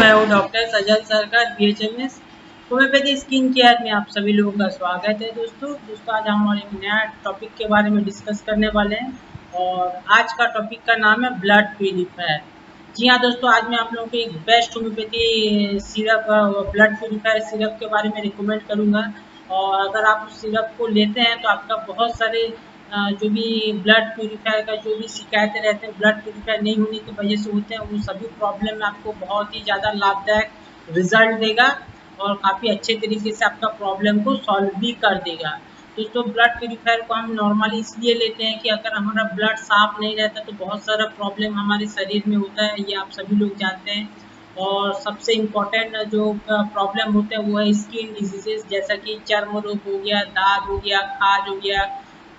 मैं हूँ डॉक्टर सजल सरकार BHMS होम्योपैथी स्किन केयर में आप सभी लोगों का स्वागत है। दोस्तों आज हम एक नया टॉपिक के बारे में डिस्कस करने वाले हैं और आज का टॉपिक का नाम है ब्लड प्यूरिफायर। जी हाँ दोस्तों, आज मैं आप लोगों को एक best homeopathy syrup blood purifier syrup के बारे में रिकमेंड करूँगा। और अगर आप उस सिरप को लेते हैं तो आपका बहुत सारे जो भी ब्लड प्यूरिफायर का जो भी शिकायतें रहते हैं, ब्लड प्यूरिफायर नहीं होने की वजह से होते हैं, वो सभी प्रॉब्लम में आपको बहुत ही ज़्यादा लाभदायक रिजल्ट देगा और काफ़ी अच्छे तरीके से आपका प्रॉब्लम को सॉल्व भी कर देगा। दोस्तों ब्लड प्यूरिफायर को हम नॉर्मली इसलिए लेते हैं कि अगर हमारा ब्लड साफ नहीं रहता तो बहुत सारा प्रॉब्लम हमारे शरीर में होता है, ये आप सभी लोग जानते हैं। और सबसे इम्पोर्टेंट जो प्रॉब्लम होते हैं वो है स्किन डिजीजेस, जैसा कि चर्म रोग हो गया, दाग हो गया, खाज हो गया,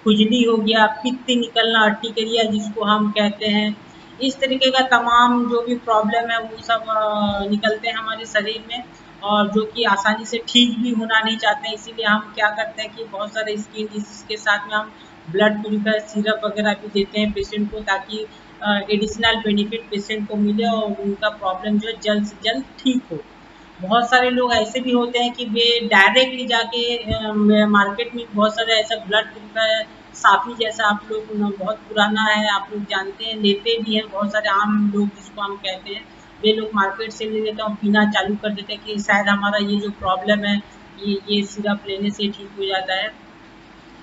खुजली हो गया, पित्त निकलना, अर्टिकेरिया जिसको हम कहते हैं। इस तरीके का तमाम जो भी प्रॉब्लम है वो सब निकलते हैं हमारे शरीर में और जो कि आसानी से ठीक भी होना नहीं चाहते हैं। इसीलिए हम क्या करते हैं कि बहुत सारे स्किन डिजीज के साथ में हम ब्लड प्यूरिफायर सिरप वगैरह भी देते हैं पेशेंट को, ताकि एडिशनल बेनिफिट पेशेंट को मिले और उनका प्रॉब्लम जो है जल्द से जल्द ठीक हो। बहुत सारे लोग ऐसे भी होते हैं कि वे डायरेक्टली जाके मार्केट में बहुत सारे ऐसा ब्लड प्यूरिफायर साफी जैसा आप लोग बहुत पुराना है, आप लोग जानते हैं, लेते भी हैं। बहुत सारे आम लोग जिसको हम कहते हैं, वे लोग मार्केट से ले लेते हैं, पीना चालू कर देते हैं कि शायद हमारा ये जो प्रॉब्लम है ये सिरप लेने से ठीक हो जाता है।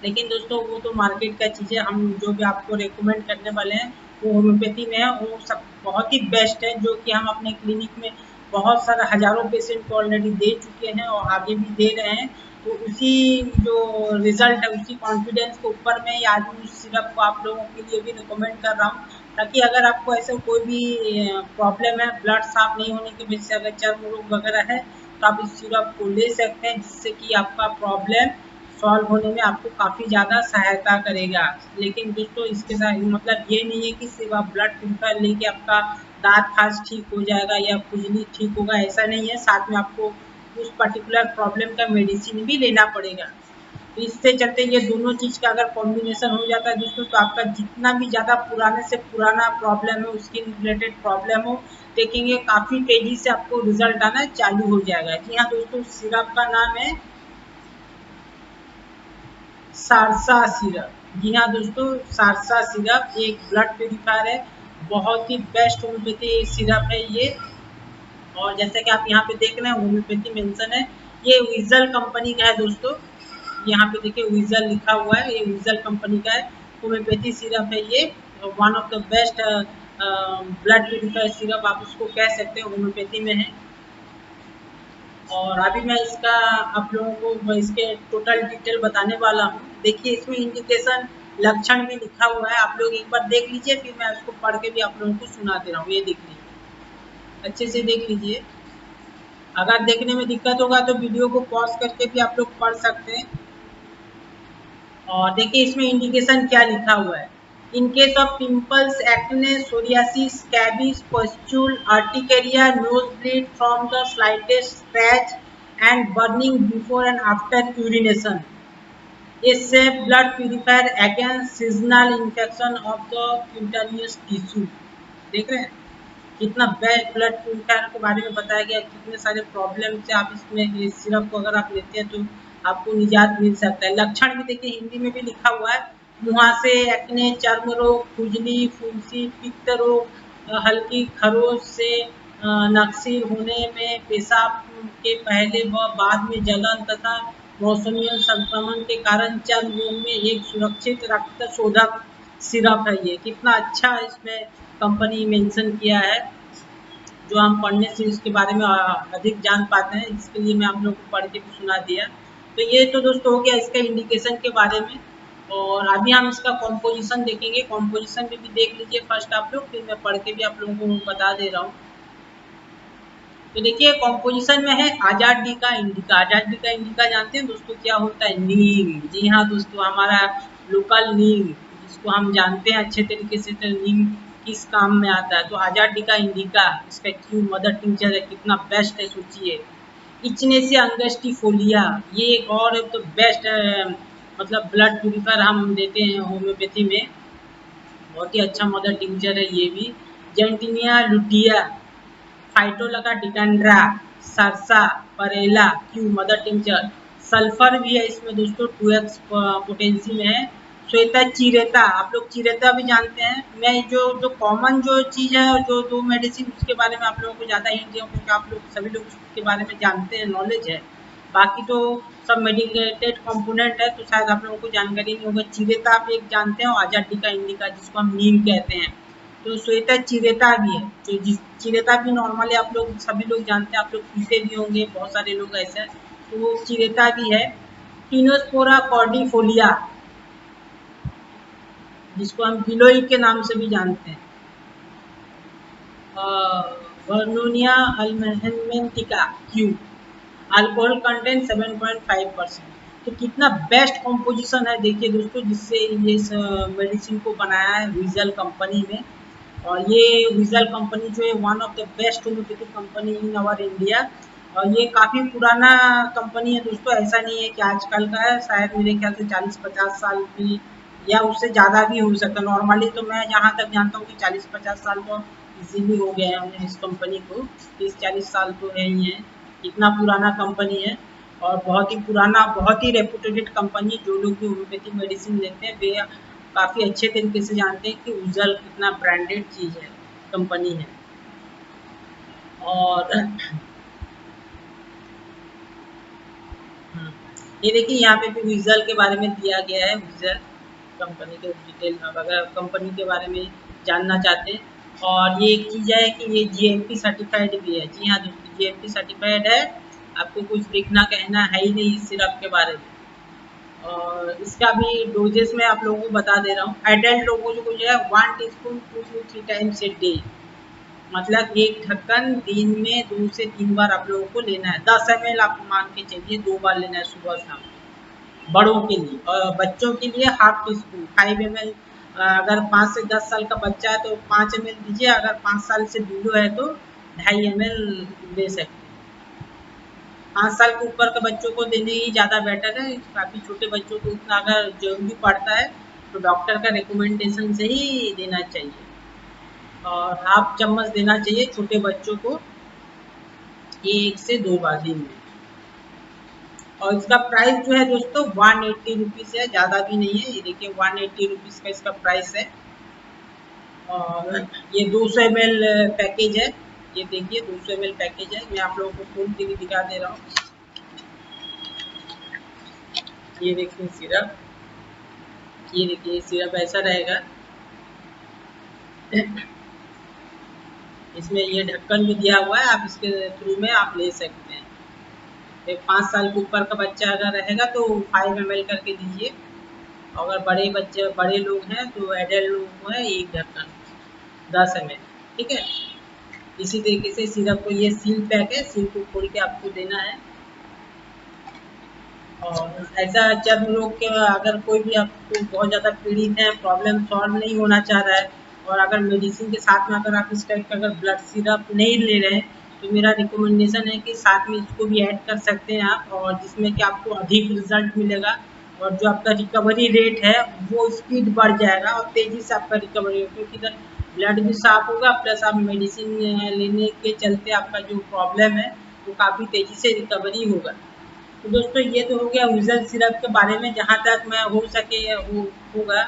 लेकिन दोस्तों वो तो मार्केट का चीज़ है, हम जो भी आपको रिकमेंड करने वाले हैं वो होम्योपैथी में है, वो सब बहुत ही बेस्ट है, जो कि हम अपने क्लिनिक में बहुत सारे हज़ारों पेशेंट को ऑलरेडी दे चुके हैं और आगे भी दे रहे हैं। तो उसी जो रिज़ल्ट है, उसी कॉन्फिडेंस के ऊपर मैं आज उस सिरप को आप लोगों के लिए भी रिकमेंड कर रहा हूँ, ताकि अगर आपको ऐसा कोई भी प्रॉब्लम है, ब्लड साफ नहीं होने की वजह से अगर चर्म रोग वगैरह है, तो आप इस सिरप को ले सकते हैं, जिससे कि आपका प्रॉब्लम सॉल्व होने में आपको काफ़ी ज़्यादा सहायता करेगा। लेकिन दोस्तों इसके साथ मतलब ये नहीं है कि सिर्फ आप ब्लड प्यूरिफायर लेके आपका दाँत खाज ठीक हो जाएगा या खुजली ठीक होगा, ऐसा नहीं है। साथ में आपको उस पर्टिकुलर प्रॉब्लम का मेडिसिन भी लेना पड़ेगा। तो इससे चलते ये दोनों चीज़ का अगर कॉम्बिनेशन हो जाता है दोस्तों, तो आपका जितना भी ज़्यादा पुराने से पुराना प्रॉब्लम है, उसके रिलेटेड प्रॉब्लम हो, देखेंगे काफ़ी तेज़ी से आपको रिजल्ट आना चालू हो जाएगा। जी हाँ दोस्तों, सिरप का नाम है सारसा सिरप। जी हाँ दोस्तों, सारसा सिरप एक ब्लड प्यूरिफायर है, बहुत ही बेस्ट होम्योपैथी सिरप है ये। और जैसे कि आप यहाँ पे देख रहे हैं होम्योपैथी मेंशन है, ये विजल कंपनी का है दोस्तों। यहाँ पे देखिए विजल लिखा हुआ है, ये विजल कंपनी का है, होम्योपैथी सिरप है ये। One of the best blood purifier syrup आप उसको कह सकते हैं, होम्योपैथी में है। और अभी मैं इसका आप लोगों को इसके टोटल डिटेल बताने वाला हूँ। देखिए इसमें इंडिकेशन लक्षण भी लिखा हुआ है, आप लोग एक बार देख लीजिए, फिर मैं उसको पढ़ के भी आप लोगों को सुना दे रहा हूँ। ये देख लीजिए, अच्छे से देख लीजिए। अगर देखने में दिक्कत होगा तो वीडियो को पॉज करके भी आप लोग पढ़ सकते हैं। और देखिए इसमें इंडिकेशन क्या लिखा हुआ है। In case of pimples, acne, psoriasis, scabies, pustule, urticaria, nose bleed from the slightest scratch and burning before and after urination, a safe blood purifier against seasonal infection of the cutaneous tissue। देख रहे हैं कितना best blood purifier के बारे में बताया गया, कितने सारे प्रॉब्लम से आप इसमें इस सिरप को अगर आप लेते हैं तो आपको निजात मिल सकता है। लक्षण भी देखिए हिंदी में भी लिखा हुआ है, मुहासे, एक्ने, चर्म रोग, खुजली, फुंसी, पित्त रोग, हल्की खरोच से नक्सीर होने में, पेशाब के पहले व बाद में जलन तथा मौसमी संक्रमण के कारण चर्म रोग में एक सुरक्षित रक्त शोधक सिरप है ये। कितना अच्छा इसमें कंपनी मेंशन किया है, जो हम पढ़ने से इसके बारे में अधिक जान पाते हैं। इसके लिए मैं आप लोगों को पढ़ के भी सुना दिया। तो ये तो दोस्तों हो गया इसका इंडिकेशन के बारे में। और अभी हम इसका कॉम्पोजिशन देखेंगे, कॉम्पोजिशन में भी देख लीजिए फर्स्ट आप लोग, फिर मैं पढ़ के भी आप लोगों को बता दे रहा हूँ। तो देखिए कॉम्पोजिशन में है आजाद डी का इंडिका। आजाद डी का इंडिका जानते हैं दोस्तों क्या होता है? नीम। जी हाँ दोस्तों, हमारा लोकल नीम जिसको हम जानते हैं अच्छे तरीके से, तो नीम किस काम में आता है। तो आजाद डी का इंडिका, इसका क्यू मदर टिंचर है, कितना बेस्ट है सोचिए। इचनेसिया अंगस्टिफोलिया, ये एक और तो बेस्ट मतलब ब्लड प्यूरिफायर हम देते हैं होम्योपैथी में, बहुत ही अच्छा मदर टिंचर है ये भी। जेंटिनिया लुटिया, फाइटोलगा डिकैंड्रा, सरसा, परेला, क्यू मदर टिंचर। सल्फर भी है इसमें दोस्तों, 2x पोटेंसी में है। श्वेता चिरेता, आप लोग चिरेता भी जानते हैं। मैं जो जो कॉमन जो चीज़ है, जो दो मेडिसिन, उसके बारे में आप लोगों को ज़्यादा हिंट दिया क्योंकि आप लोग सभी लोग उसके बारे में जानते हैं, नॉलेज है। बाकी तो सब मेडिकेटेड कंपोनेंट है, तो शायद आप लोगों को जानकारी नहीं होगा। चिरेता आप एक जानते हो, आजाडिका इंडिका, जिसको हम नीम कहते हैं। तो श्वेता चिरेता भी है, तो जिस चिरेता भी नॉर्मली आप लोग सभी लोग जानते हैं, आप लोग पीते भी होंगे, बहुत सारे लोग ऐसे हैं, तो वो चिरेता भी है। टिनोस्पोरा कॉर्डिफोलिया, जिसको हम गिलोई के नाम से भी जानते हैं। Vernonia anthelmintica Q, alcohol content 7.5%। तो कितना बेस्ट कंपोजिशन है देखिए दोस्तों, जिससे ये इस मेडिसिन को बनाया है विजल कंपनी में। और ये विजल कंपनी जो है one of the best homeopathic company in our India. और ये काफ़ी पुराना कंपनी है दोस्तों, ऐसा नहीं है कि आजकल का है। शायद मेरे ख्याल से 40-50 साल की या उससे ज़्यादा भी हो सकता है। नॉर्मली तो मैं जहाँ तक जानता हूँ कि 40-50 साल तो इजीली हो गए हैं इस कंपनी को, 30-40 साल तो है ही है। इतना पुराना कंपनी है और बहुत ही पुराना, बहुत ही रेपुटेड कंपनी। जो लोग भी होम्योपैथिक मेडिसिन लेते हैं वे काफ़ी अच्छे तरीके से जानते हैं कि उजल कितना ब्रांडेड चीज़ है, कंपनी है। और ये देखिए यहाँ पे भी विजल के बारे में दिया गया है, विजल कंपनी के डिटेल, अगर कंपनी के बारे में जानना चाहते हैं। और ये एक चीज़ है कि ये जीएमपी सर्टिफाइड भी है। जी हाँ दोस्तों, जीएमपी सर्टिफाइड है। आपको कुछ देखना कहना है ही नहीं इस सिरप के बारे में। और इसका भी डोजेस में आप लोगों को बता दे रहा हूँ। एडल्ट लोगों को जो है 1 teaspoon 2 to 3 times a day, मतलब एक ढक्कन दिन में 2 से 3 बार आप लोगों को लेना है। 10 ml आप मान के चलिए 2 बार लेना है, सुबह शाम, बड़ों के लिए। और बच्चों के लिए हाफ टी स्पून 5 ml। अगर 5 से 10 साल का बच्चा है तो 5 ml दीजिए, अगर 5 साल से बिलो है तो 2.5 ml दे सकते हैं। 5 साल के ऊपर के बच्चों को देने ही ज़्यादा बेटर है। काफ़ी छोटे बच्चों को इतना अगर जरूरी पड़ता है तो डॉक्टर का रिकमेंडेशन से ही देना चाहिए। और हाफ चम्मच देना चाहिए छोटे बच्चों को 1 से 2 बार दिन में। और इसका प्राइस जो है दोस्तों 180 रुपीज़ है, ज़्यादा भी नहीं है। ये देखिए 180 रुपीज़ का इसका प्राइस है। और ये 200 ml पैकेज है। ये देखिए 200 ml पैकेज है। मैं आप लोगों को खोल के भी दिखा दे रहा हूँ। ये देखिए सिरप, ये देखिए सिरप ऐसा रहेगा। इसमें ये ढक्कन भी दिया हुआ है, आप इसके थ्रू में आप ले सकते हैं। 5 साल के ऊपर का बच्चा अगर रहेगा तो 5 ml करके दीजिए। अगर बड़े बच्चे, बड़े लोग हैं तो एडल्ट लोग को है 1 ढक्कन 10 ml, ठीक है। इसी तरीके से सिरप को, ये सील पैक है, सील को खोल के आपको देना है। और ऐसा चर्म रोग के अगर कोई भी आपको बहुत ज़्यादा पीड़ित है, प्रॉब्लम सॉल्व नहीं होना चाह रहा है, और अगर मेडिसिन के साथ में अगर आप इस टाइप का अगर ब्लड सिरप नहीं ले रहे हैं, तो मेरा रिकमेंडेशन है कि साथ में इसको भी ऐड कर सकते हैं आप, और जिसमें कि आपको अधिक रिजल्ट मिलेगा। और जो आपका रिकवरी रेट है वो स्पीड बढ़ जाएगा और तेज़ी से आपका रिकवरी होगा, क्योंकि इधर ब्लड भी साफ होगा, प्लस आप मेडिसिन लेने के चलते आपका जो प्रॉब्लम है वो काफ़ी तेज़ी से रिकवरी होगा। तो दोस्तों ये तो हो गया विजल सिरप के बारे में। जहाँ तक मैं हो सके होगा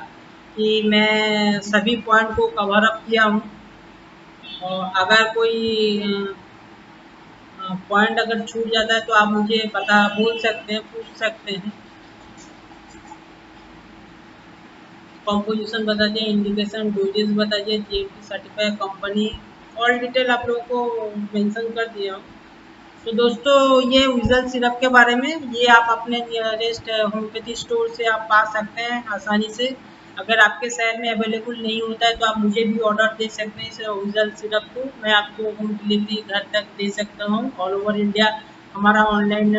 कि मैं सभी पॉइंट को कवर अप किया हूँ। और अगर कोई पॉइंट अगर छूट जाता है तो आप मुझे बोल सकते हैं, पूछ सकते हैं। कंपोजिशन बता दिए, इंडिकेशन, डोजेस बता दिए, GMP certified company, all detail आप लोगों को मेंशन कर दिया हूँ। तो दोस्तों ये विजल सिरप के बारे में, ये आप अपने नियरेस्ट होम्योपैथी स्टोर से आप पा सकते हैं आसानी से। अगर आपके शहर में अवेलेबल नहीं होता है तो आप मुझे भी ऑर्डर दे सकते हैं इस विजल सिरप को, मैं आपको होम डिलीवरी घर तक दे सकता हूँ। ऑल ओवर इंडिया हमारा ऑनलाइन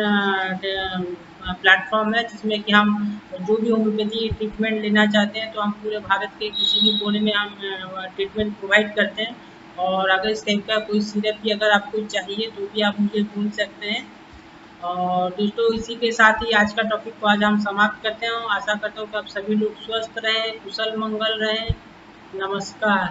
प्लेटफॉर्म है, जिसमें कि हम जो भी होम्योपैथी ट्रीटमेंट लेना चाहते हैं तो हम पूरे भारत के किसी भी कोने में हम ट्रीटमेंट प्रोवाइड करते हैं। और अगर इस टाइप का कोई सिरप भी अगर आपको चाहिए तो भी आप मुझे बोल सकते हैं। और दोस्तों इसी के साथ ही आज का टॉपिक को आज हम समाप्त करते हैं। आशा करता हूँ कि आप सभी लोग स्वस्थ रहें, कुशल मंगल रहें। नमस्कार।